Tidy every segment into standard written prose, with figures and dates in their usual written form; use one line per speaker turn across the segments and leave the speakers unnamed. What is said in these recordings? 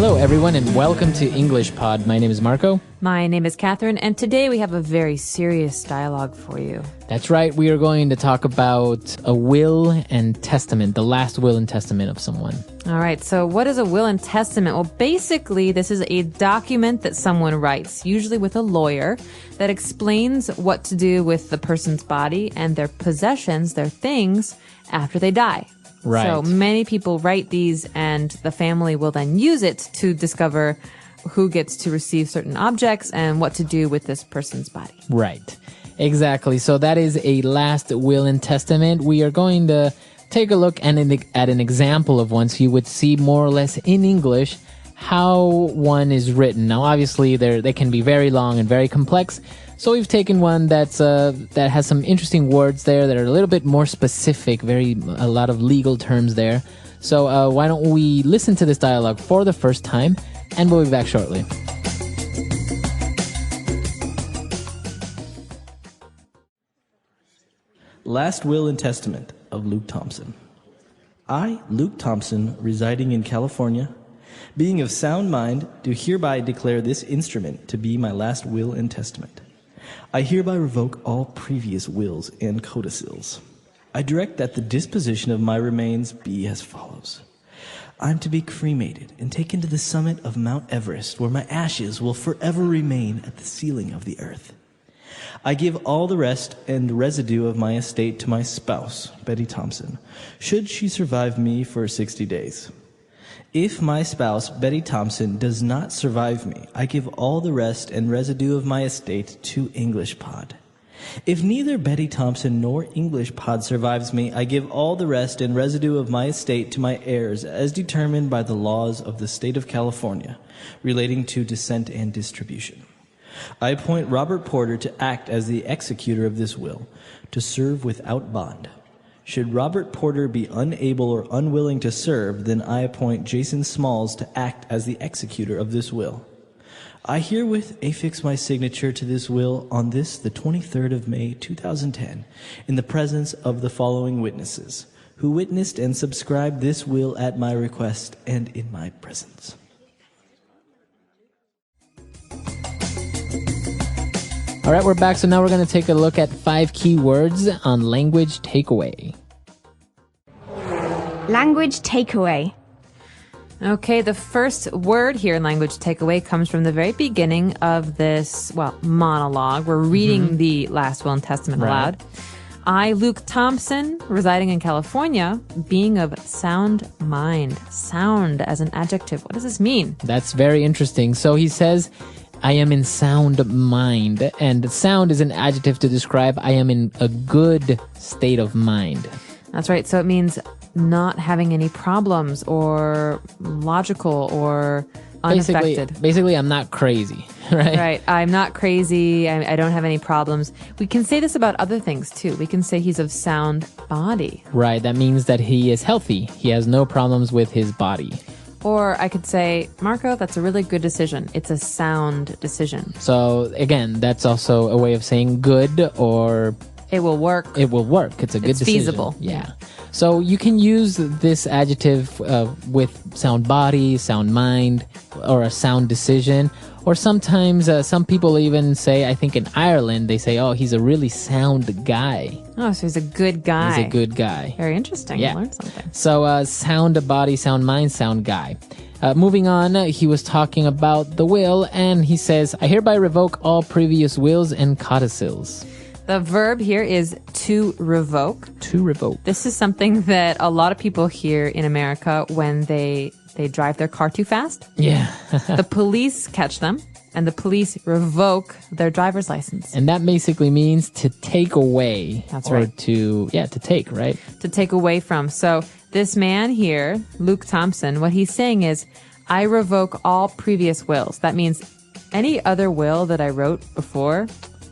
Hello, everyone, and welcome to English Pod. My name is Marco.
My name is Catherine, and today we have a very serious dialogue for you.
That's right. We are going to talk about a will and testament, the last will and testament of someone.
All right, so what is a will and testament? Well, basically, this is a document that someone writes, usually with a lawyer, that explains what to do with the person's body and their possessions, their things, after they die.
Right.
So many people write these, and the family will then use it to discover who gets to receive certain objects and what to do with this person's body.
Right. Exactly. So that is a last will and testament. We are going to take a look at an example of one so you would see more or less in English how one is written. Now, obviously, they can be very long and very complex. So we've taken one that has some interesting words there that are a little bit more specific, a lot of legal terms there. So why don't we listen to this dialogue for the first time, and we'll be back shortly.
Last Will and Testament of Luke Thompson. I, Luke Thompson, residing in California, being of sound mind, do hereby declare this instrument to be my last will and testament. I hereby revoke all previous wills and codicils. I direct that the disposition of my remains be as follows. I am to be cremated and taken to the summit of Mount Everest, where my ashes will forever remain at the ceiling of the earth. I give all the rest and residue of my estate to my spouse, Betty Thompson, should she survive me for 60 days. If my spouse, Betty Thompson, does not survive me, I give all the rest and residue of my estate to English Pod. If neither Betty Thompson nor English Pod survives me, I give all the rest and residue of my estate to my heirs as determined by the laws of the state of California relating to descent and distribution. I appoint Robert Porter to act as the executor of this will, to serve without bond. Should Robert Porter be unable or unwilling to serve, then I appoint Jason Smalls to act as the executor of this will. I herewith affix my signature to this will on this, the 23rd of May, 2010, in the presence of the following witnesses, who witnessed and subscribed this will at my request and in my presence.
All right, we're back. So now we're going to take a look at 5 key words on language takeaway.
Language takeaway.
Okay, the first word here in language takeaway comes from the very beginning of this, monologue. We're reading the last will and testament aloud. I, Luke Thompson, residing in California, being of sound mind. Sound as an adjective. What does this mean?
That's very interesting. So he says, I am in sound mind, and sound is an adjective to describe I am in a good state of mind.
That's right. So it means not having any problems or logical or unaffected.
Basically, I'm not crazy, right?
Right. I'm not crazy. I don't have any problems. We can say this about other things, too. We can say he's of sound body.
Right. That means that he is healthy. He has no problems with his body.
Or I could say, Marco, that's a really good decision. It's a sound decision.
So, again, that's also a way of saying good or...
It will work.
It will work. It's a good decision.
It's feasible.
Yeah. So you can use this adjective with sound body, sound mind, or a sound decision. Or sometimes some people even say, I think in Ireland, they say, oh, he's a really sound guy.
Oh, so he's a good guy.
He's a good guy.
Very interesting.
Yeah.
I learned something.
So sound body, sound mind, sound guy. Moving on, he was talking about the will, and he says, I hereby revoke all previous wills and codicils.
The verb here is to revoke.
To revoke.
This is something that a lot of people hear in America when they drive their car too fast.
Yeah.
The police catch them, and the police revoke their driver's license.
And that basically means to take away.
That's
or
right.
To take, right?
To take away from. So this man here, Luke Thompson, what he's saying is, I revoke all previous wills. That means any other will that I wrote before,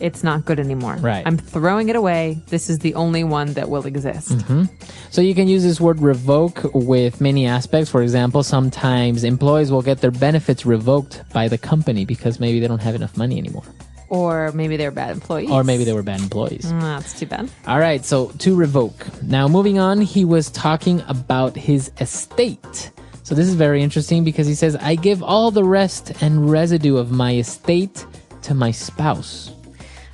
it's not good anymore.
Right.
I'm throwing it away. This is the only one that will exist.
Mm-hmm. So you can use this word revoke with many aspects. For example, sometimes employees will get their benefits revoked by the company because maybe they don't have enough money anymore.
Or maybe they're bad employees.
Or maybe they were bad employees.
That's too bad.
All right, so to revoke. Now, moving on, he was talking about his estate. So this is very interesting because he says, I give all the rest and residue of my estate to my spouse.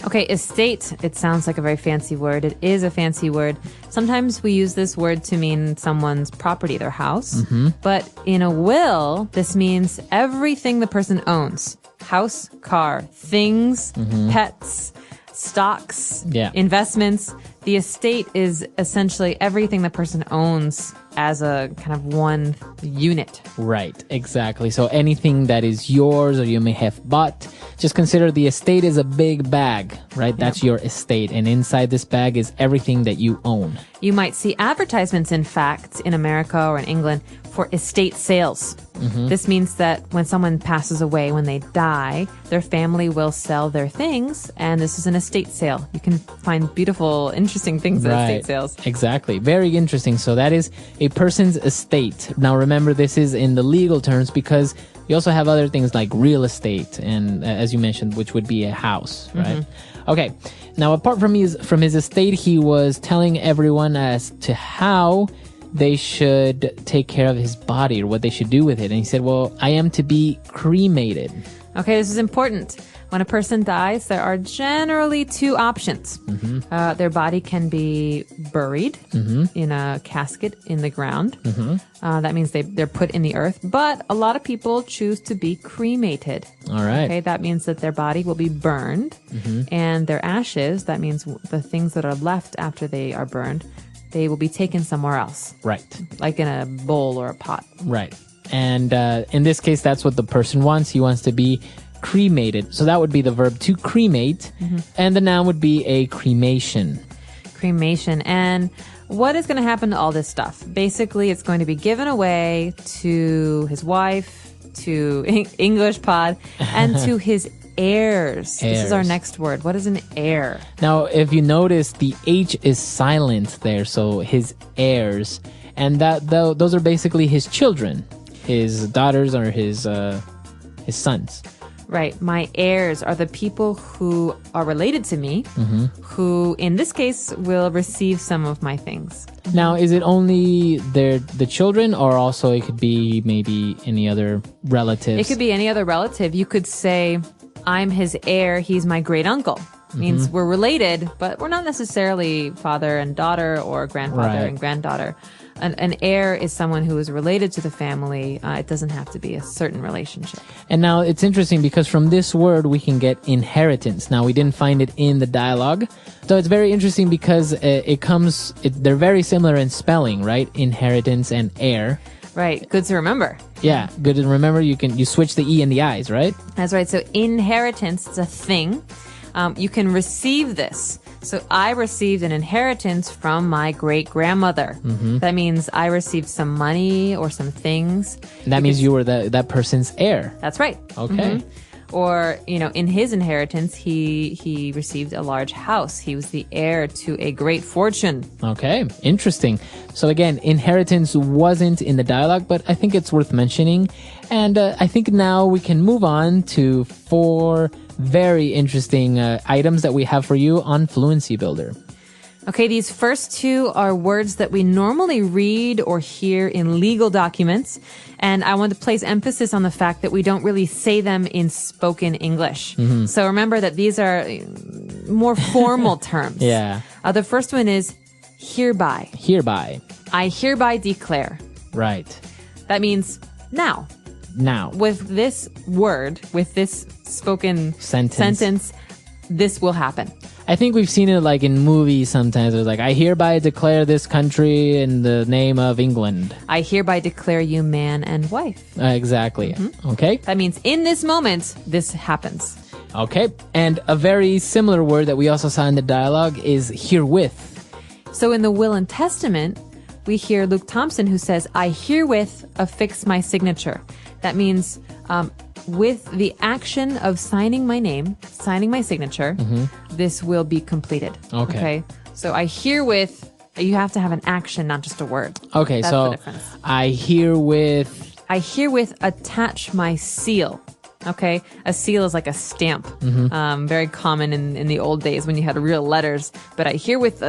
Okay, estate, it sounds like a very fancy word. It is a fancy word. Sometimes we use this word to mean someone's property, their house. But in a will, this means everything the person owns. House, car, things, pets, stocks, investments. The estate is essentially everything the person owns as a kind of one unit.
Right, exactly. So anything that is yours or you may have bought, just consider the estate is a big bag, right? That's your estate. And inside this bag is everything that you own.
You might see advertisements, in fact, in America or in England for estate sales. This means that when someone passes away, when they die, their family will sell their things, and this is an estate sale. You can find beautiful, interesting things at estate sales.
Exactly. Very interesting. So that is a person's estate. Now remember, this is in the legal terms because you also have other things like real estate, and as you mentioned, which would be a house, right? Okay. Now, apart from his estate, he was telling everyone as to how they should take care of his body or what they should do with it. And he said, well, I am to be cremated.
Okay, this is important. When a person dies, there are generally two options. Their body can be buried in a casket in the ground. That means they're put in the earth. But a lot of people choose to be cremated.
All right.
Okay, that means that their body will be burned. And their ashes, that means the things that are left after they are burned, they will be taken somewhere else.
Right.
Like in a bowl or a pot.
Right. And in this case, that's what the person wants. He wants to be cremated. So that would be the verb to cremate. And the noun would be a cremation.
Cremation. And what is going to happen to all this stuff? Basically, it's going to be given away to his wife, to English Pod, and to his heirs. This is our next word. What is an heir?
Now, if you notice, the H is silent there. So his heirs. And those are basically his children, his daughters or his sons.
Right. My heirs are the people who are related to me, who in this case will receive some of my things.
Now, is it only the children, or also it could be maybe any other relatives?
It could be any other relative. You could say, I'm his heir, he's my great uncle. Means we're related, but we're not necessarily father and daughter or grandfather and granddaughter. An heir is someone who is related to the family. It doesn't have to be a certain relationship.
And now it's interesting because from this word we can get inheritance. Now we didn't find it in the dialogue. So it's very interesting because they're very similar in spelling, right? Inheritance and heir.
Right. Good to remember.
Yeah, good to remember. You switch the E and the I's, right?
That's right. So inheritance is a thing. You can receive this. So I received an inheritance from my great-grandmother. That means I received some money or some things.
That means you were that person's heir.
That's right.
Okay.
Or, in his inheritance, he received a large house. He was the heir to a great fortune.
Okay, interesting. So again, inheritance wasn't in the dialogue, but I think it's worth mentioning. And I think now we can move on to 4 very interesting items that we have for you on Fluency Builder.
Okay, these first 2 are words that we normally read or hear in legal documents. And I want to place emphasis on the fact that we don't really say them in spoken English. So remember that these are more formal terms.
Yeah.
The first one is hereby.
Hereby.
I hereby declare.
Right.
That means now.
Now.
With this word, with this spoken sentence, this will happen.
I think we've seen it like in movies sometimes. It's like, I hereby declare this country in the name of England.
I hereby declare you man and wife.
Exactly. Okay.
That means in this moment, this happens.
Okay. And a very similar word that we also saw in the dialogue is herewith.
So in the will and testament, we hear Luke Thompson who says, I herewith affix my signature. That means with the action of signing my name, signing my signature, this will be completed. Okay. So I herewith, you have to have an action, not just a word.
Okay,
that's
so
the difference.
I herewith
attach my seal. Okay, a seal is like a stamp, very common in the old days when you had real letters. But I herewith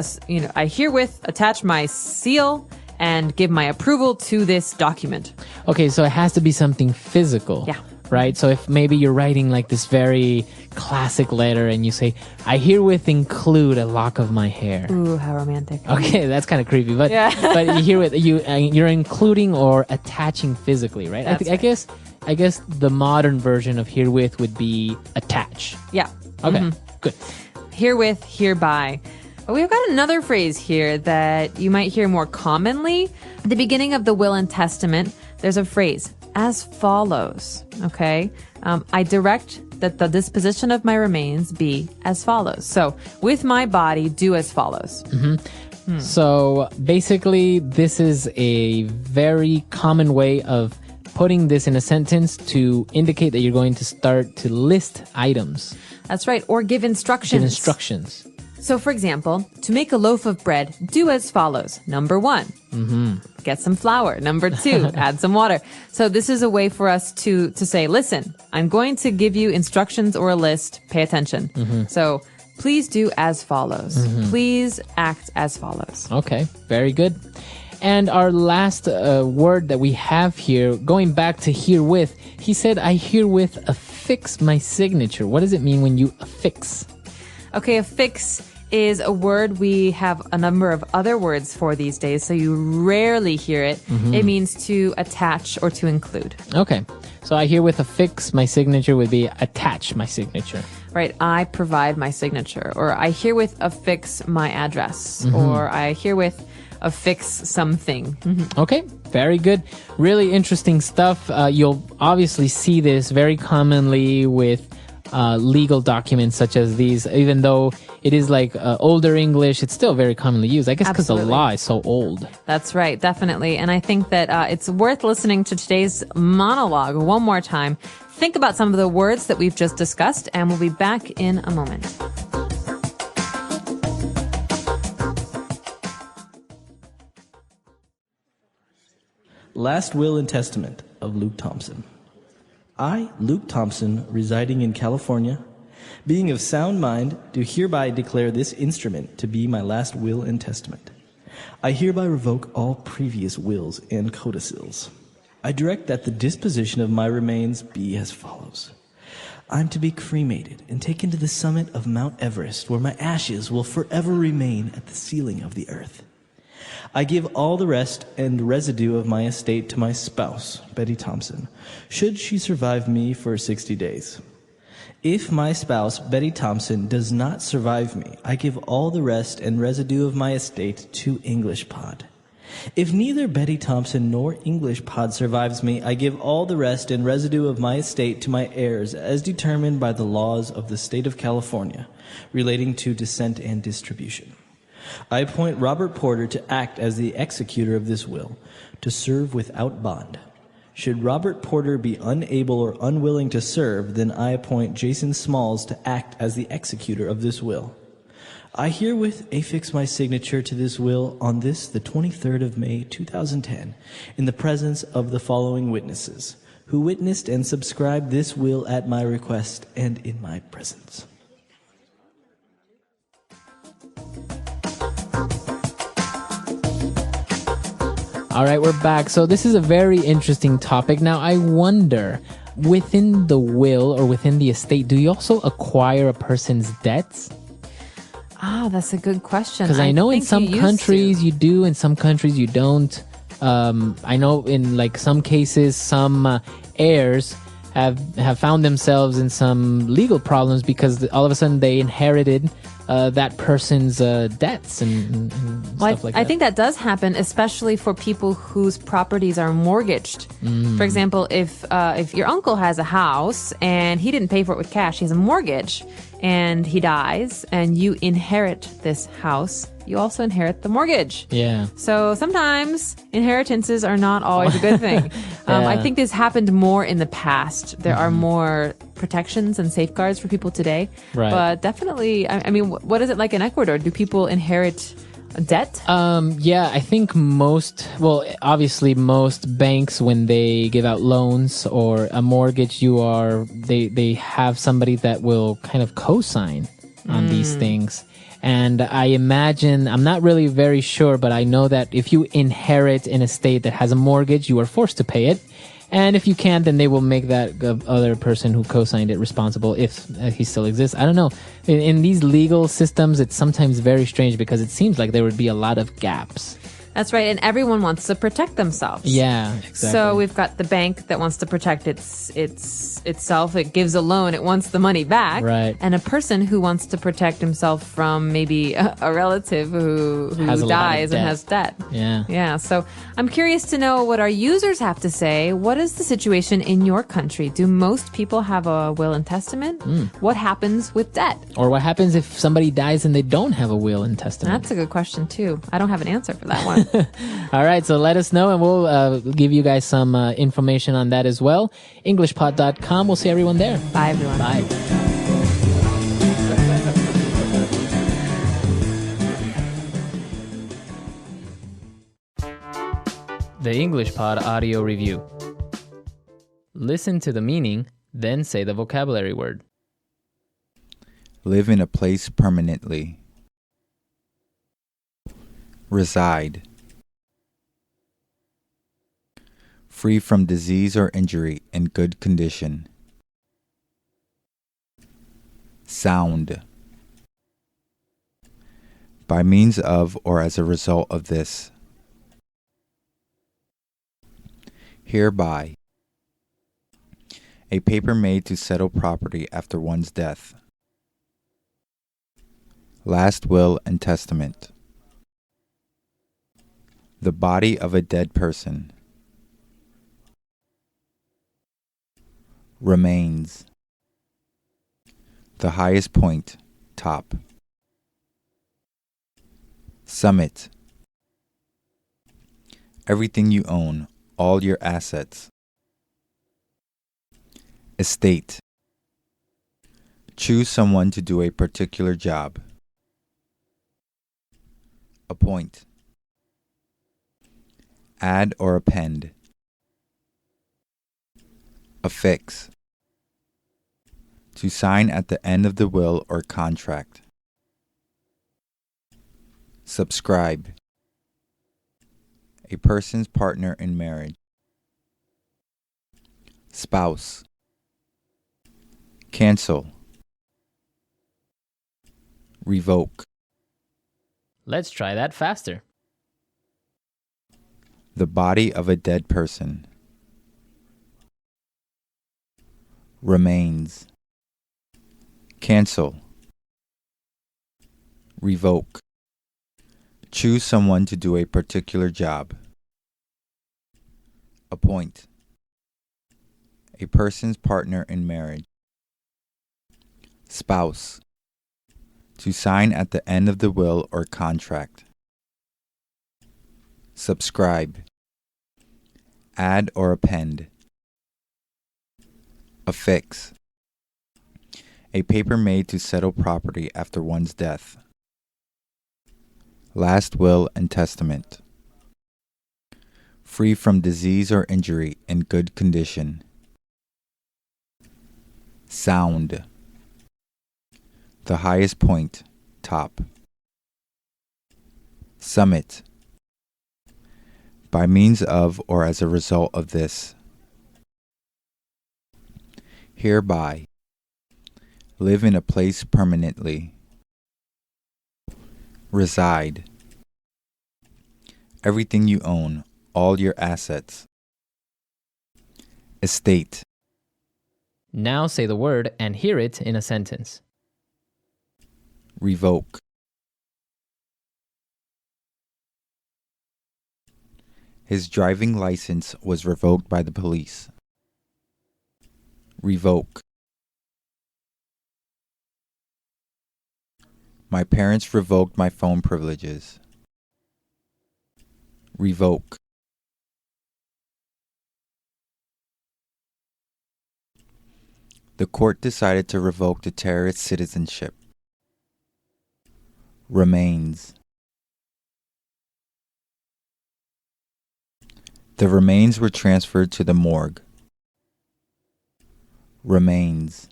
attach my seal and give my approval to this document.
Okay, so it has to be something physical.
Yeah.
Right? So if maybe you're writing like this very classic letter and you say, I herewith include a lock of my hair.
Ooh, how romantic.
Okay, that's kind of creepy, but but you're including or attaching physically, right?
That's
right. I guess the modern version of herewith would be attach.
Yeah.
Okay, good.
Herewith, hereby. We've got another phrase here that you might hear more commonly. At the beginning of the will and testament, there's a phrase, as follows, okay? I direct that the disposition of my remains be as follows. So, with my body, do as follows.
So, basically, this is a very common way of putting this in a sentence to indicate that you're going to start to list items.
That's right, or give instructions.
Give instructions.
So, for example, to make a loaf of bread, do as follows. Number 1, get some flour. Number 2, add some water. So this is a way for us to say, listen, I'm going to give you instructions or a list. Pay attention. So please do as follows. Please act as follows.
Okay, very good. And our last word that we have here, going back to herewith, he said, I herewith affix my signature. What does it mean when you affix?
Okay, affix is a word we have a number of other words for these days, so you rarely hear it. It means to attach or to include.
Okay. So I herewith affix my signature would be attach my signature.
Right. I provide my signature, or I herewith affix my address, or I herewith affix something.
Okay. Very good. Really interesting stuff. You'll obviously see this very commonly with legal documents such as these, even though it is like older English, it's still very commonly used. I guess because the law is so old.
That's right, definitely. And I think that it's worth listening to today's monologue one more time. Think about some of the words that we've just discussed, and we'll be back in a moment.
Last Will and Testament of Luke Thompson. I, Luke Thompson, residing in California, being of sound mind, do hereby declare this instrument to be my last will and testament. I hereby revoke all previous wills and codicils. I direct that the disposition of my remains be as follows. I am to be cremated and taken to the summit of Mount Everest, where my ashes will forever remain at the ceiling of the earth. I give all the rest and residue of my estate to my spouse, Betty Thompson, should she survive me for 60 days. If my spouse, Betty Thompson, does not survive me, I give all the rest and residue of my estate to English Pod. If neither Betty Thompson nor English Pod survives me, I give all the rest and residue of my estate to my heirs as determined by the laws of the state of California relating to descent and distribution. I appoint Robert Porter to act as the executor of this will, to serve without bond. Should Robert Porter be unable or unwilling to serve, then I appoint Jason Smalls to act as the executor of this will. I herewith affix my signature to this will on this, the 23rd of May, 2010, in the presence of the following witnesses, who witnessed and subscribed this will at my request and in my presence.
All right, we're back. So this is a very interesting topic. Now, I wonder, within the will or within the estate, do you also acquire a person's debts?
Ah, that's a good question.
Because I know in some countries you do, in some countries you don't. I know in like some cases, some heirs have found themselves in some legal problems because all of a sudden they inherited that person's debts and stuff like that.
I think that does happen, especially for people whose properties are mortgaged. For example, if your uncle has a house and he didn't pay for it with cash, he has a mortgage, and he dies, and you inherit this house, you also inherit the mortgage.
Yeah.
So sometimes inheritances are not always a good thing. I think this happened more in the past. There are more protections and safeguards for people today.
Right.
But definitely, I mean, what is it like in Ecuador? Do people inherit debt?
Yeah, I think obviously most banks, when they give out loans or a mortgage, they have somebody that will kind of co-sign on these things. And I imagine, I'm not really very sure, but I know that if you inherit an estate that has a mortgage, you are forced to pay it. And if you can't, then they will make that other person who co-signed it responsible if he still exists. I don't know. In these legal systems, it's sometimes very strange because it seems like there would be a lot of gaps.
That's right, and everyone wants to protect themselves.
Yeah, exactly.
So we've got the bank that wants to protect itself. It gives a loan. It wants the money back.
Right.
And a person who wants to protect himself from maybe a relative who dies and has debt.
Yeah.
Yeah. So I'm curious to know what our users have to say. What is the situation in your country? Do most people have a will and testament? What happens with debt?
Or what happens if somebody dies and they don't have a will and testament?
That's a good question, too. I don't have an answer for that one.
All right, so let us know and we'll give you guys some information on that as well. EnglishPod.com. We'll see everyone there.
Bye, everyone.
Bye. The English Pod Audio Review. Listen to the meaning, then say the vocabulary word.
Live in a place permanently. Reside. Free from disease or injury, in good condition. Sound. By means of or as a result of this. Hereby. A paper made to settle property after one's death. Last will and testament. The body of a dead person. Remains. The highest point, top. Summit. Everything you own, all your assets. Estate. Choose someone to do a particular job. Appoint. Add or append. Affix. To sign at the end of the will or contract. Subscribe. A person's partner in marriage. Spouse. Cancel. Revoke.
Let's try that faster.
The body of a dead person. Remains. Cancel. Revoke. Choose someone to do a particular job. Appoint. A person's partner in marriage. Spouse. To sign at the end of the will or contract. Subscribe. Add or append. Affix. A paper made to settle property after one's death. Last will and testament. Free from disease or injury, in good condition. Sound. The highest point, top. Summit. By means of or as a result of this. Hereby. Live in a place permanently. Reside. Everything you own, all your assets. Estate.
Now say the word and hear it in a sentence.
Revoke. His driving license was revoked by the police. Revoke. My parents revoked my phone privileges. Revoke. The court decided to revoke the terrorist's citizenship. Remains. The remains were transferred to the morgue. Remains.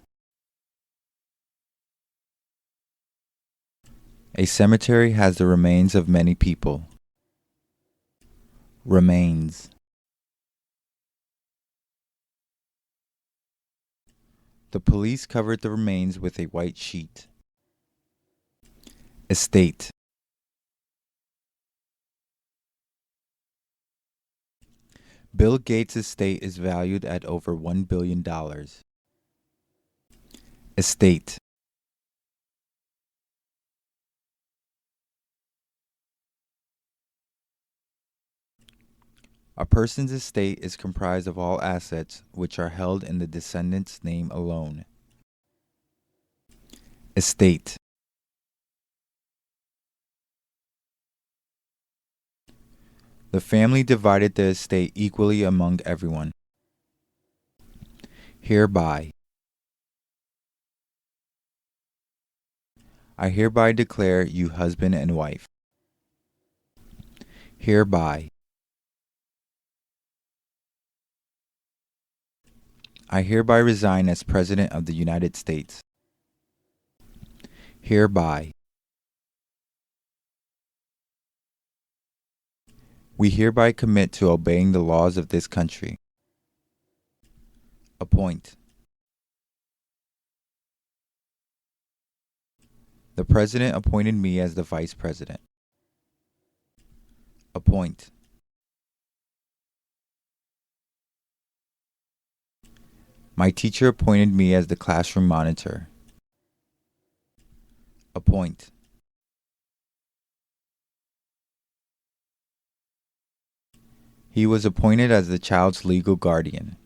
A cemetery has the remains of many people. Remains. The police covered the remains with a white sheet. Estate. Bill Gates' estate is valued at over $1 billion. Estate. A person's estate is comprised of all assets which are held in the descendant's name alone. Estate. The family divided the estate equally among everyone. Hereby. I hereby declare you husband and wife. Hereby. I hereby resign as President of the United States. Hereby. We hereby commit to obeying the laws of this country. Appoint. The President appointed me as the Vice President. Appoint. My teacher appointed me as the classroom monitor. Appoint. He was appointed as the child's legal guardian.